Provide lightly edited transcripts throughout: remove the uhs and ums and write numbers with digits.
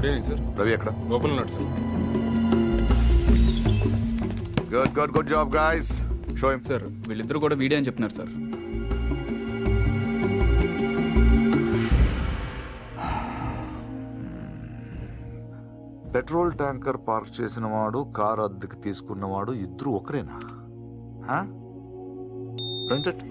Good evening sir. Ravi ఎక్కడ? లోపల ఉన్నాడు sir. Good job guys. Show him. Sir వీళ్ళిద్దరూ కూడా వీడియో అని చెప్తున్నారు సార్. పెట్రోల్ ట్యాంకర్ పార్క్ చేసిన వాడు, కార్ అద్దెకి తీసుకున్నవాడు ఇద్దరు ఒకరేనా? ప్రింటెడ్.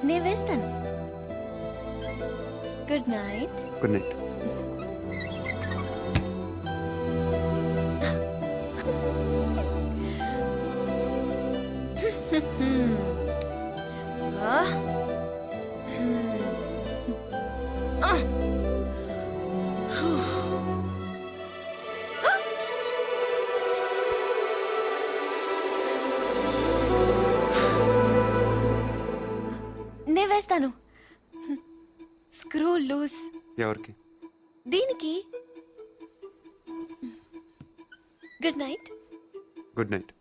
నేను వేస్తాను. Good night. Good night. నేను వేస్తాను. Screw loose. ఎవరికి? దీనికి. Good night. Good night.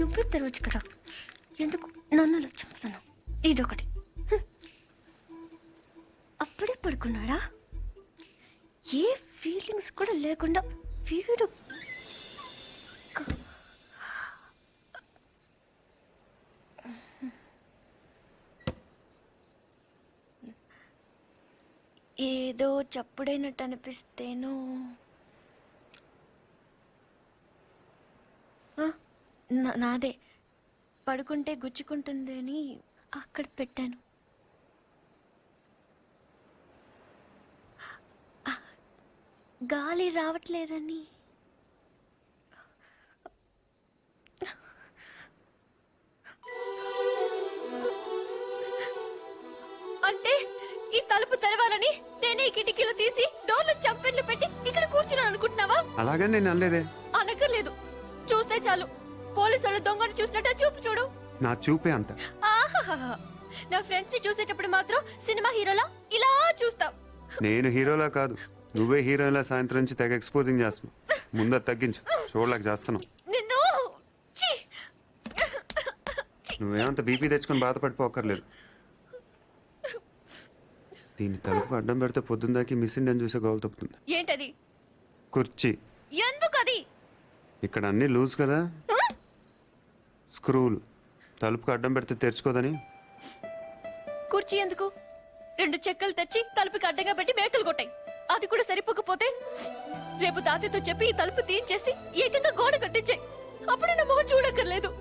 నువ్వే తెరవచ్చు కదా, ఎందుకు నన్ను చంపుతాను? ఇదొకటి. అప్పుడే పడుకున్నాడా? ఏ ఫీలింగ్స్ కూడా లేకుండా వీడు. ఏదో చప్పుడైనట్టు అనిపిస్తేనో. నాదే. పడుకుంటే గుచ్చుకుంటుంది అని అక్కడ పెట్టాను. గాలి రావట్లేదని. అంటే ఈ తలుపు తెరవాలని నేనే ఈ కిటికీలు తీసి డోర్లు చంపెట్లు పెట్టి ఇక్కడ కూర్చున్నాను అనుకుంటున్నావా? అలాగని నేను అనలేదే. అనక్కర్లేదు. చూస్తే చాలు పోలీసులు దొంగను చూసినట్టు చూపు చూడు. నా చూపే అంత. ఆహాహా. నా ఫ్రెండ్స్ ని చూసేటప్పుడు మాత్రం సినిమా హీరోలా ఇలా చూస్తావు. నేను హీరోలా కాదు, నువ్వే హీరోలా సాయంత్రం నుంచి తెగ ఎక్స్పోజింగ్ చేస్తున్నావు. ముందు అది తగ్గించు, చూడలేక చేస్తున్నావు. నిన్ను ఛీ! నువ్వేమంత బీపీ తెచ్చుకొని బాధపడిపోకర్లేదు. దీన్ని తలుపు అడ్డం పెడితే పొద్దుందాకి మిస్ ఇండియన్ చూసే గోల్ తప్పుతుంది. ఏంటది? కుర్చీ. ఎందుకది? ఇక్కడ అన్ని లూజ్ కదా, స్క్రూలు. తలుపుకి అడ్డం పెడితే తెరుచుకోదని. కుర్చీ ఎందుకు? 2 చెక్కలు తెచ్చి తలుపుకి అడ్డంగా పెట్టి మేకలు కొట్టాయి. అది కూడా సరిపోకపోతే రేపు తాతయ్యతో చెప్పి ఈ తలుపు తీయించేసి ఏకంగా గోడ కట్టించాయి. అప్పుడు నా మొహం చూడక్కర్లేదు.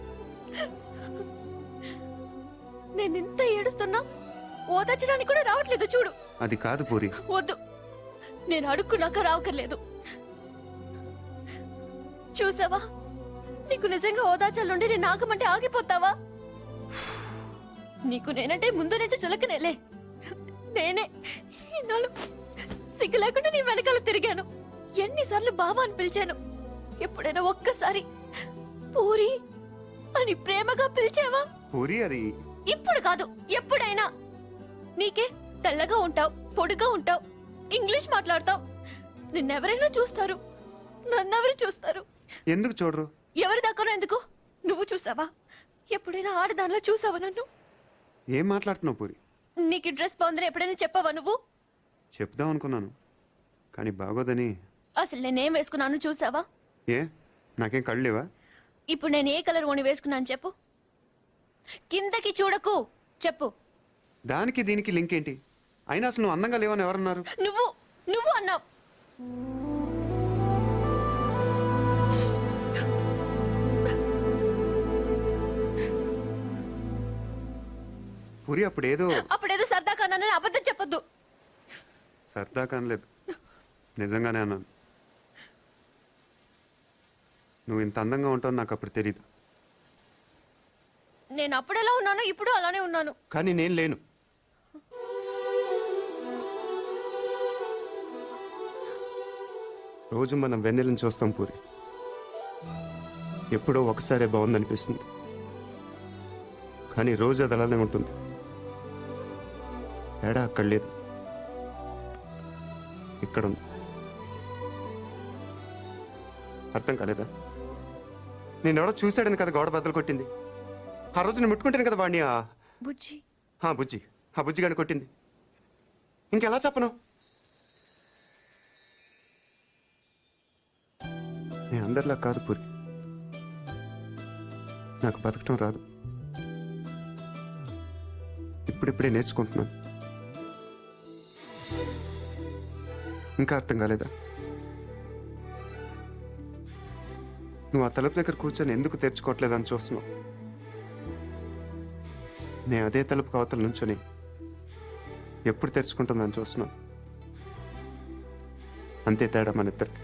నేను ఇంత ఏడుస్తున్నా ఓదార్చడానికి కూడా రావట్లేదు చూడు. అది కాదు పూరి. వద్దు, నేను అడుక్కున్నాక రావక్కర్లేదు. చూసావా, నీకు నిజంగా ఓదార్చాలంటే నేను ఆగమంటే ఆగిపోతావా? నీకు నేనంటే ముందు నుంచి చులకనేలే. నేనే ఇన్నాళ్ళు సిగ్గు లేకుండా నీ వెనకాల తిరిగాను. ఎన్నిసార్లు బావా అని పిలిచాను. ఎప్పుడైనా ఒక్కసారి పూరి అని ప్రేమగా పిలిచావా? పూరి అది ఇప్పుడు కాదు, ఎప్పుడైనా. నీకే తెల్లగా ఉంటావు, పొడిగా ఉంటావు, ఇంగ్లీష్ మాట్లాడతావు. నిన్నెవరైనా చూస్తారు, నన్నెవరు చూస్తారు? ఎందుకు చూడరు? ఎవరి దాకా ఎందుకు? నువ్వు చూసావా? ఎప్పుడైనా ఆడదానిలో చూసావా నన్ను? ఏం మాట్లాడుతున్నావు పూరి? నీకు డ్రెస్ బాగుందని ఎప్పుడైనా చెప్పావా నువ్వు? చెప్దాం అనుకున్నాను, కానీ బాగోదని. అసలు నేనేం వేసుకున్నాను చూసావా? ఏ, నాకేం కళ్ళు లేవా? ఇప్పుడు నేను ఏ కలర్ ఓని వేసుకున్నాను చెప్పు. కిందకి చూడకు, చెప్పు. దానికి దీనికి లింక్ ఏంటి? అయినా అసలు నువ్వు అందంగా లేవని ఎవరన్నారు? నువ్వు నువ్వు అన్నావు. పూరి అప్పుడేదో అప్పుడేదో సరదా కన్నానని అబద్ధం చెప్పొద్దు. సరదా కానలేదు, నిజంగానే అన్నాను. నువ్వు ఇంత అందంగా ఉంటావు నాకు అప్పుడు తెలీదు. నేను అప్పుడెలా ఉన్నానో ఇప్పుడు అలానే ఉన్నాను. కానీ నేను లేను. రోజు మనం వెన్నెలను చూస్తాం పూరి. ఎప్పుడో ఒకసారే బాగుందనిపిస్తుంది, కానీ రోజు అది అలానే ఉంటుంది. తేడా అక్కడ లేదు, ఇక్కడ ఉంది. అర్థం కాలేదా? నేనెవడో చూశాడని కదా గోడ బద్దలు కొట్టింది. ఆ రోజు నేను ముట్టుకుంటాను కదా వాడిని. బుజ్జి బుజ్జి, ఆ బుజ్జి గాని కొట్టింది. ఇంకెలా చెప్పను? నేను అందరిలా కాదు పూరి. నాకు బతకటం రాదు, ఇప్పుడిప్పుడే నేర్చుకుంటున్నాను. ఇంకా అర్థం కాలేదా? నువ్వు ఆ తలుపు దగ్గర కూర్చొని ఎందుకు తెరుచుకోవట్లేదని చూస్తున్నావు. నేను అదే తలుపు కవతల నుంచొని ఎప్పుడు తెరుచుకుంటుందని చూస్తున్నాను. అంతే తేడా మన ఇద్దరికి.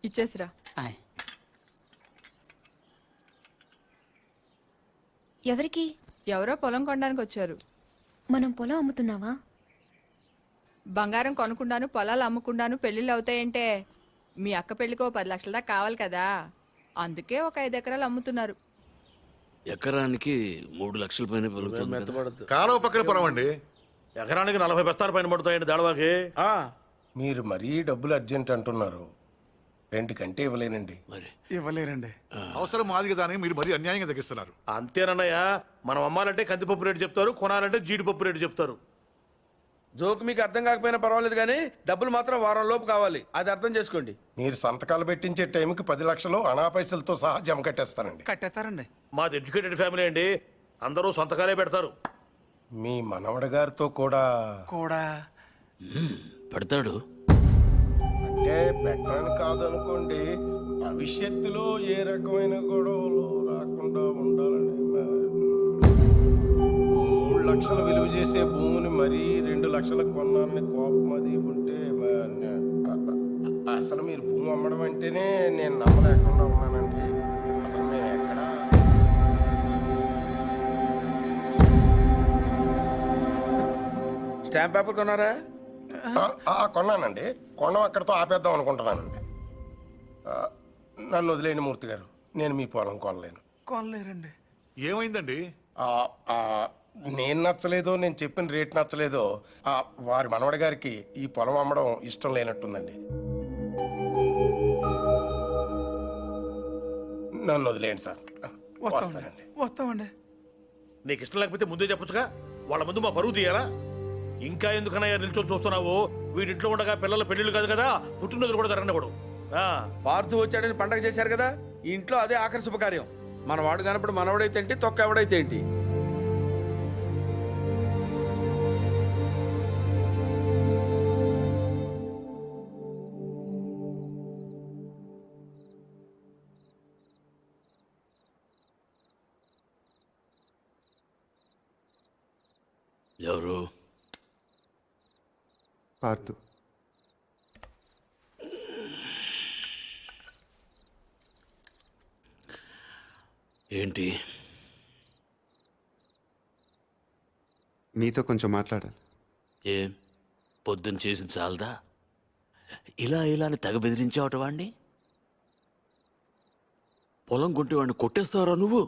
ఇచ్చేసిరా. ఎవరికి? ఎవరో పొలం కొనడానికి వచ్చారు. మనం పొలం అమ్ముతున్నావా? బంగారం కొనుక్కుండాను, పొలాలు అమ్ముకుండాను పెళ్లిళ్ళు అవుతాయంటే మీ అక్క పెళ్లికో 10 లక్షల దాకా కావాలి కదా, అందుకే ఒక 5 ఎకరాలు అమ్ముతున్నారు. ఎకరానికి 3 లక్షల పైన పెరుగుతుంది కదా. కాలువ పక్కన పొలం అండి. ఎకరానికి 40 బస్తాల పైన పడుతాయండి దాడవాకి. మీరు మరీ డబ్బులు అర్జెంట్ అంటున్నారు. రెండుకంటే ఇవ్వలేనండి. మరి ఇవ్వలేరండి. అవసరం మాది కదా అని మీరు మరీ అన్యాయంగా తగ్గిస్తున్నారు. అంతేనన్నయ్య, మనం అమ్మాలంటే కందిపప్పు రేటు చెప్తారు, కొనాలంటే జీడిపప్పు రేటు చెప్తారు. జోక్ మీకు అర్థం కాకపోయినా పర్వాలేదు, కానీ డబ్బులు మాత్రం వారం లోపు కావాలి, అది అర్థం చేసుకోండి. మీరు సంతకాలు పెట్టించే టైంకి 10 లక్షలు అనా పైసలతో సహా జమ కట్టేస్తానండి. కట్టేస్తారండి. మాది ఎడ్యుకేటెడ్ ఫ్యామిలీ అండి, అందరూ సంతకాలే పెడతారు. మీ మనవడి గారితో కూడా పెడతాడు. అంటే పెట్టని కాదనుకోండి, భవిష్యత్తులో ఏ రకమైన గొడవలు రాకుండా ఉండాలని. 3 లక్షలు విలువ చేసే భూమిని మరీ 2 లక్షలకు కొన్నానని కోపం అది ఉంటే అసలు మీరు భూమి అమ్మడం అంటేనే నేను నమ్మలేకుండా ఉన్నానండి. అసలు మేము ఎక్కడ స్టాంప్ పేపర్ కొన్నారా? కొన్నానండి. కొనం అక్కడితో ఆపేద్దాం అనుకుంటున్నానండి. నన్ను వదిలేని మూర్తి గారు, నేను మీ పొలం కొనలేను. కొనలేరండి. ఏమైందండి? నేను నచ్చలేదో, నేను చెప్పిన రేట్ నచ్చలేదో వారి మనవడి గారికి ఈ పొలం అమ్మడం ఇష్టం లేనట్టుందండి. నన్ను వదిలేయండి సార్. వస్తానండి. వస్తామండి. నీకు ఇష్టం లేకపోతే ముందే చెప్పొచ్చుగా, వాళ్ళ ముందు మా పరువు తీయాలా? ఇంకా ఎందుకనయ్యా నిల్చొని చూస్తున్నావు? వీడింట్లో ఉండగా పిల్లల పెళ్లిళ్ళు కాదు కదా, పుట్టినరోజులు కూడా జరగనివ్వడు. పార్థు వచ్చాడని పండగ చేశారు కదా, ఈ ఇంట్లో అదే ఆఖరి శుభకార్యం. మన వాడు కానప్పుడు మనవడైతే ఏంటి, తొక్క ఎవడైతే ఏంటి. ఎవరు? పార్థు. ఏంటి? నీతో కొంచెం మాట్లాడాలి. ఏం పొద్దున్న చేసింది చాలదా? ఇలా అని తెగ బెదిరించావట వాణ్ణి. పొలం కొంటే వాడిని కొట్టేస్తావరా నువ్వు?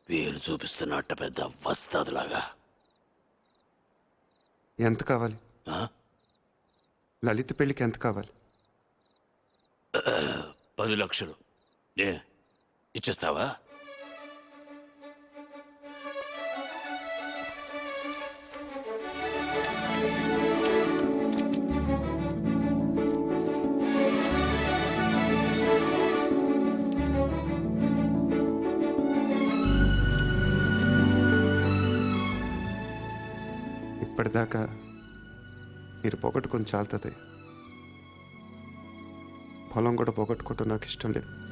వేలు చూపిస్తున్నట్ట పెద్ద వస్తాదులాగా. ఎంత కావాలి? లలిత పెళ్ళికి ఎంత కావాలి? 10 లక్షలు. ఇచ్చేస్తావా? అప్పటిదాకా మీరు పోగొట్టుకొని చాలుతుంది. పొలం కూడా పోగొట్టుకోవటం నాకు ఇష్టం లేదు.